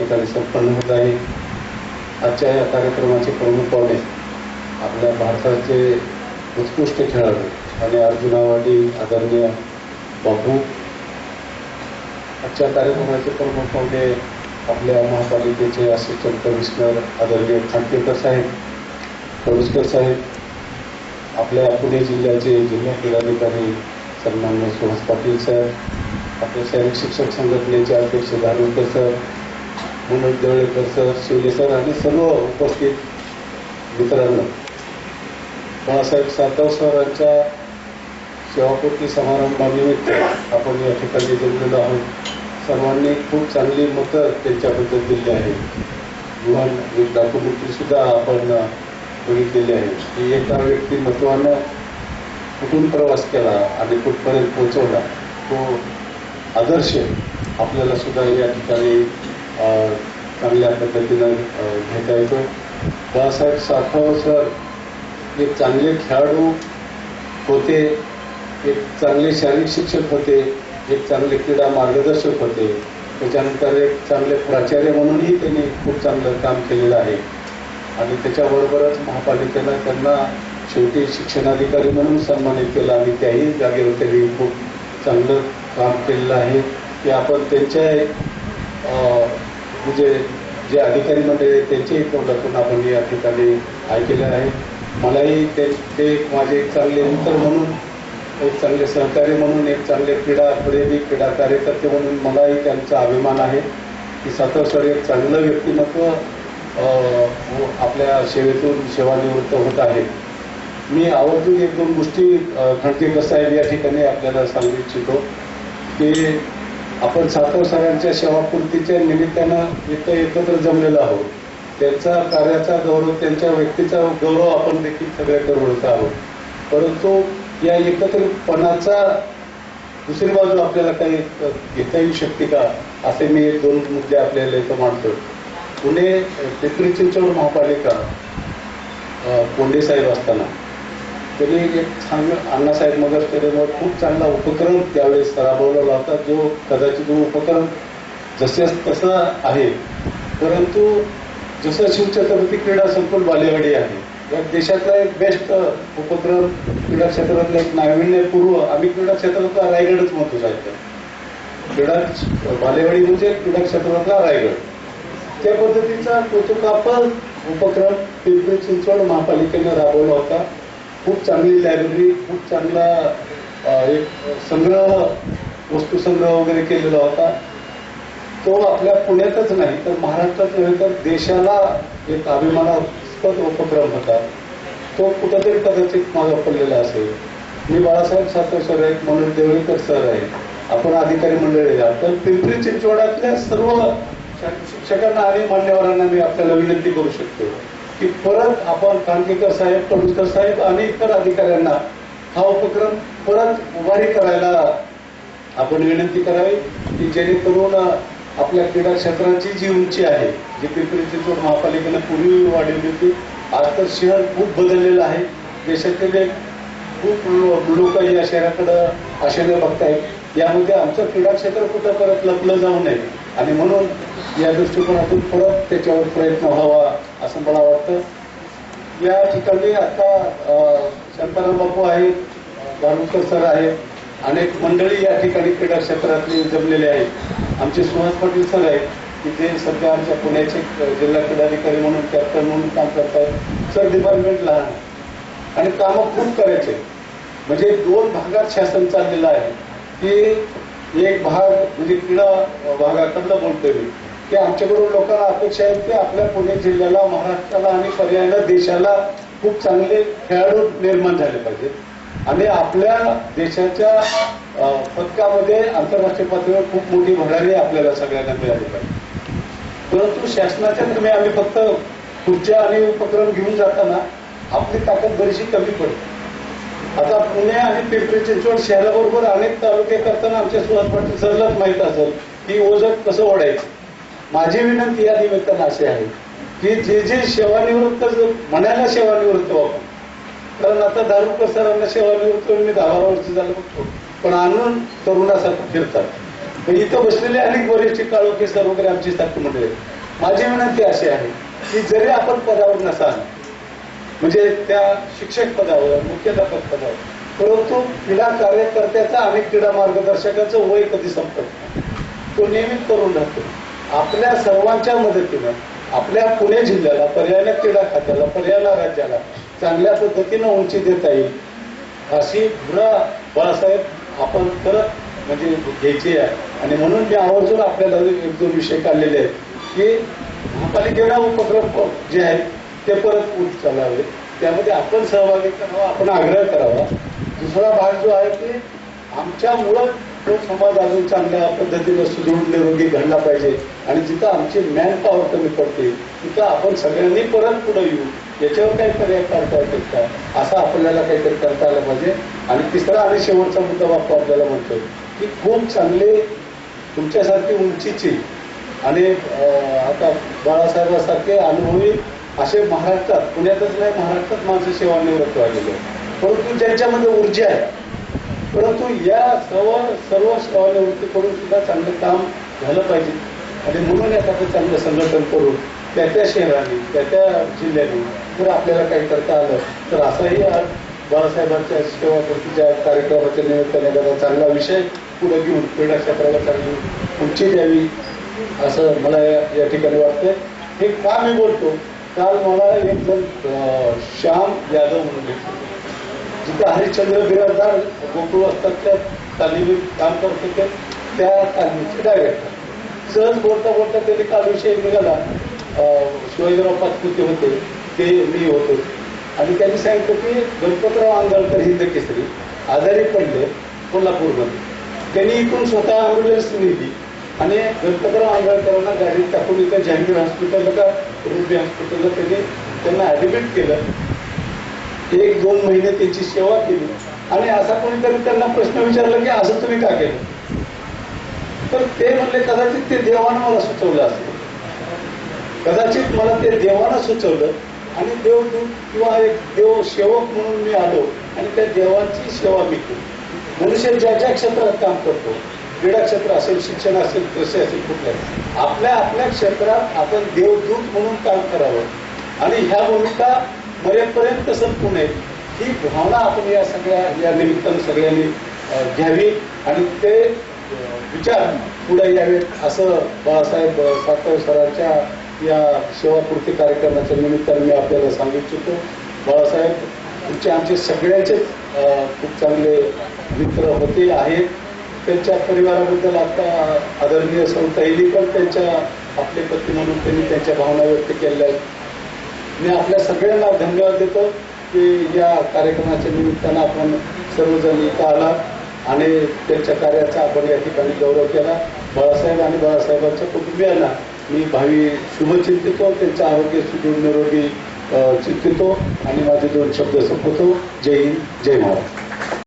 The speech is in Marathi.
ठिकाणी संपन्न होत आहे। आजच्या या कार्यक्रमाचे प्रमुख पाहुणे आपल्या भारताचे उत्कृष्ट खेळाडू आणि अर्जुन अवॉर्डी आदरणीय बापू। आजच्या कार्यक्रमाचे प्रमुख पाहुणे आपल्या महापालिकेचे असिस्टंट कमिशनर आदरणीय खांडकेकर साहेब, पलुसकर साहेब, आपल्या पुणे जिल्ह्याचे जिल्हा क्रीडाधिकारी सन्माननीय सुहास पाटील सर, आपले शारीरिक शिक्षक संघटनेचे अध्यक्ष धानोरकर सर, मनोज देवळेकर सर, शिवले सर आणि सर्व उपस्थित मित्रांनो, बाळासाहेब सातव सरांच्या सेवापूर्ती समारंभानिमित्त आपण या ठिकाणी जमलेलो आहोत। सर्वांनी खूप चांगली मतं त्यांच्याबद्दल दिली आहेत। युवान एक डॉक्युमेंटरी सुद्धा आपण बघितलेली आहे की एका व्यक्तिमत्वानं कुठून प्रवास केला आणि कुठपर्यंत पोहोचवला, तो आदर्श आपल्याला सुद्धा या ठिकाणी चांगल्या पद्धतीनं घेता येतो। बाळासाहेब सातव सर एक चांगले खेळाडू होते, एक चांगले शारीरिक शिक्षक होते, एक चांगले क्रीडा मार्गदर्शक होते, त्याच्यानंतर एक चांगले प्राचार्य म्हणूनही त्यांनी खूप चांगलं काम केलेलं आहे आणि त्याच्याबरोबरच महापालिकेनं त्यांना शेवटी शिक्षणाधिकारी म्हणून सन्मानित केला आणि त्याही जागेवर त्यांनी खूप चांगलं काम केलेलं आहे की आपण त्यांच्या म्हणजे जे अधिकारी मंडळी त्यांच्याही तोंडातून आपण या ठिकाणी ऐकलेलं आहे। मलाही ते माझे एक चांगले मित्र म्हणून, एक चांगले सहकारी म्हणून, एक चांगले क्रीडाप्रेमी क्रीडा कार्यकर्ते म्हणून मलाही त्यांचा अभिमान आहे की सातव सर एक चांगलं व्यक्तिमत्व आपल्या सेवेतून सेवानिवृत्त होत आहे। मी आवर्जून एक दोन गोष्टी खांडकेकर साहेब या ठिकाणी आपल्याला सांगू इच्छितो की आपण सातव सरांच्या सेवापूर्तीच्या निमित्तानं इथं एकत्र जमलेलो आहोत। त्यांचा कार्याचा गौरव, त्यांच्या व्यक्तीचा गौरव आपण देखील सगळे करत आहोत, परंतु या एकत्रितपणाचा दुसरी बाजू आपल्याला काही घेता येऊ शकते का, असे मी एक दोन मुद्दे आपल्याला इथं मांडतो। पुणे पिंपरी चिंचवड महापालिका कोंडे साहेब असताना त्यांनी एक चांगलं अण्णासाहेब मगर स्टेडियमवर खूप चांगला उपक्रम त्यावेळेस राबवलेला होता, जो कदाचित उपक्रम जसे तसा आहे, परंतु जसं शिवछत्रपती क्रीडा संकुल बालेवाडी आहे, या देशातला एक बेस्ट उपक्रम क्रीडा क्षेत्रातला एक नाविन्यपूर्व, आम्ही क्रीडा क्षेत्रातला रायगडच म्हणतो साहेब, क्रीडा बालेवाडी म्हणजे क्रीडा क्षेत्रातला रायगड, त्या पद्धतीचा कौतुकास्पद उपक्रम पिंपरी चिंचवड महापालिकेने राबवला होता। खूप चांगली लायब्ररी, खूप चांगला एक संग्रह, वस्तुसंग्रह वगैरे केलेला होता। तो आपल्या पुण्यातच नाही तर महाराष्ट्रात नव्हे तर देशाला एक अभिमानास्पद उपक्रम होता। तो कुठेतरी कदाचित मागे पडलेला असेल। मी बाळासाहेब सातव सर आहेत, मनोज देवळेकर सर आहेत, आपण अधिकारी मंडळी आहात, तर पिंपरी चिंचवडातल्या सर्व शिक्षकांना आणि मान्यवरांना मी आपल्याला विनंती करू शकतो की परत आपण खांडकेकर साहेब, पलुसकर साहेब आणि इतर अधिकाऱ्यांना हा उपक्रम परत उभारी करायला आपण विनंती करावी की जेणेकरून आपल्या क्रीडा क्षेत्राची जी उंची आहे, जी पिंपरी चिंचवड महापालिकेनं पूर्वी वाढवली होती, आज तर शहर खूप बदललेलं आहे। देशातील खूप लोक या शहराकडं आशेने बघतायत। यामध्ये आमचं क्रीडा क्षेत्र कुठं परत लपलं जाऊ नये आणि म्हणून या दृष्टिकोनातून परत त्याच्यावर प्रयत्न व्हावा असं मला वाटतं। या ठिकाणी आता शांताराम बापू आहेत, धानोरकर सर आहेत, अनेक मंडळी या ठिकाणी क्रीडा क्षेत्रातली जमलेले आहेत। आमचे सुहास पाटील सर आहेत की जे सध्या आमच्या पुण्याचे जिल्हा क्रीडाधिकारी म्हणून कॅप्टन म्हणून काम करतात। सर डिपार्टमेंट लहान आणि कामं खूप करायचे, म्हणजे दोन भागात शासन चाललेलं आहे की एक भाग म्हणजे क्रीडा भागाकडलं बोलतोय मी की आमच्याकडून लोकांना अपेक्षा आहे की आपल्या पुणे जिल्ह्याला, महाराष्ट्राला आणि पर्यायाला देशाला खूप चांगले खेळाडू निर्माण झाले पाहिजेत आणि आपल्या देशाच्या पदकामध्ये आंतरराष्ट्रीय पातळीवर खूप मोठी भरारी आपल्याला सगळ्यांना मिळाली पाहिजे। परंतु शासनाच्या तुम्ही आम्ही फक्त खुर्च्या आणि उपक्रम घेऊन जाताना आपली ताकद बरीचशी कमी पडते। आता पुणे आणि पिंपरी चिंचवड शहराबरोबर अनेक तालुके करताना आमच्या सुहास पाटील सरलाच माहीत असेल की ओझं कसं ओढायचं। माझी विनंती या निमित्तानं अशी आहे की जे जे सेवानिवृत्त, म्हणायला सेवानिवृत्त वापर, कारण आता धानोरकर सरांना सेवानिवृत्त मी 10-12 वर्ष झालं बघतो, पण आणून तरुणासारखं फिरतात। इथं बसलेले अनेक वरिष्ठ काळोखे सर वगैरे आमची सारखी मंडळी, माझी विनंती अशी आहे की जरी आपण पदावर नसाल, म्हणजे त्या शिक्षक पदावर, मुख्याध्यापक पदावर, परंतु क्रीडा कार्यकर्त्याचा आणि क्रीडा मार्गदर्शकाचं वय कधी संपत नाही. तो नेहमीच तरुण राहतो. आपल्या सर्वांच्या मदतीनं आपल्या पुणे जिल्ह्याला, पर्यायाने क्रीडा खात्याला, पर्यायाला राज्याला चांगल्या पद्धतीनं उंची देता येईल अशी बाळासाहेब आपण करत म्हणजे घ्यायची आहे. आणि म्हणून मी आवर्जून आपल्याला एक दोन विषय काढलेले आहेत की महापालिकेला उपक्रम जे आहेत ते परत चालावे, त्यामध्ये आपण सहभागी करावा, आपण आग्रह करावा. दुसरा भाग जो आहे की आमच्यामुळं तो समाज अजून चांगल्या पद्धतीनं सुदृढ निरोगी घडला पाहिजे आणि जिथं आमची मॅन पॉवर कमी पडते तिथं आपण सगळ्यांनी परत पुढे येऊ. याच्यावर काही पर्याय काढता येतील का, असं आपल्याला काहीतरी करता आलं पाहिजे. आणि तिसरा आणि शेवटचा मुद्दा बाप्पा आपल्याला म्हणतो की खूप चांगले तुमच्यासारखी उंचीची आणि आता बाळासाहेबांसारखे अनुभवी असे महाराष्ट्रात, पुण्यातच नाही महाराष्ट्रात माणसं सेवानिवृत्त व्हायलेले आहेत, परंतु ज्यांच्यामध्ये ऊर्जा आहे, परंतु या सर्व सेवानिवृत्ती करून सुद्धा चांगलं काम झालं पाहिजे. आणि म्हणून एखादं चांगलं संघटन करून त्या शहरांनी, त्या जिल्ह्यांनी जर आपल्याला काही करता आलं तर असाही आज बाळासाहेबांच्या सेवापूर्तीच्या कार्यक्रमाच्या निमित्ताने त्याचा चांगला विषय पुढे घेऊन क्रीडा क्षेत्राला चांगली उंची द्यावी असं मला या ठिकाणी वाटतंय. हे का मी बोलतो, काल मला एक जण श्याम यादव म्हणून भेटले, जिथं हरिश्चंद्र बिराजदार गोकुळ असतात त्या तालिमीत काम करत होते, त्या तालिमीचे डायरेक्टर. सहज बोलता बोलता त्यांनी काल विषय निघाला, शिवाजीराव पाचपुते होते, ते मी होतो, आणि त्यांनी सांगितलं की गणपतराव आंदळकर हिंद केसरी आजारी पडले कोल्हापूरमध्ये. त्यांनी इथून स्वतः ॲम्ब्युलन्स नेली आणि गणपतराव आंदळकरांना गाडीत टाकून इथं जहांगीर हॉस्पिटलला का रुबी हॉस्पिटलला त्यांना ॲडमिट केलं. 1-2 महिने त्यांची सेवा केली. आणि असा कोणीतरी त्यांना प्रश्न विचारला की असं तुम्ही का केलं, तर ते म्हणले कदाचित ते देवानं मला सुचवलं असेल, कदाचित मला ते देवानं सुचवलं आणि देवदूत किंवा एक देव सेवक म्हणून मी आलो आणि त्या देवांची सेवा मी केली. मनुष्य ज्या ज्या क्षेत्रात काम करतो, क्रीडा क्षेत्र असेल, शिक्षण असेल, कृषी असेल, कुठलं आपल्या क्षेत्रात आपण देवदूत म्हणून काम करावं आणि ह्या भूमिका मरेपर्यंत संपू नये ही भावना आपण या निमित्तानं सगळ्यांनी घ्यावी आणि ते विचार पुढे यावेत असं बाळासाहेब सातव सरांच्या या सेवापूर्ती कार्यक्रमाच्या निमित्तानं मी आपल्याला सांगू इच्छितो. बाळासाहेब तुमचे आमचे सगळ्यांचेच खूप चांगले मित्र होते आहेत. त्यांच्या परिवाराबद्दल आता आदरणीय सौताईली पण त्यांच्या आपले पती म्हणून त्यांनी त्यांच्या भावना व्यक्त केलेल्या आहेत. मी आपल्या सगळ्यांना धन्यवाद देतो की या कार्यक्रमाच्या निमित्तानं आपण सर्वजण इथं आला आणि त्यांच्या कार्याचा आपण या ठिकाणी गौरव केला. बाळासाहेब आणि बाळासाहेबांच्या कुटुंबियांना मी भावी शुभ चिंतितो, त्यांचं आरोग्य सुदृढ निरोगी चिंतितो आणि माझे 2 शब्द संपवतो. जय हिंद, जय महाराष्ट्र.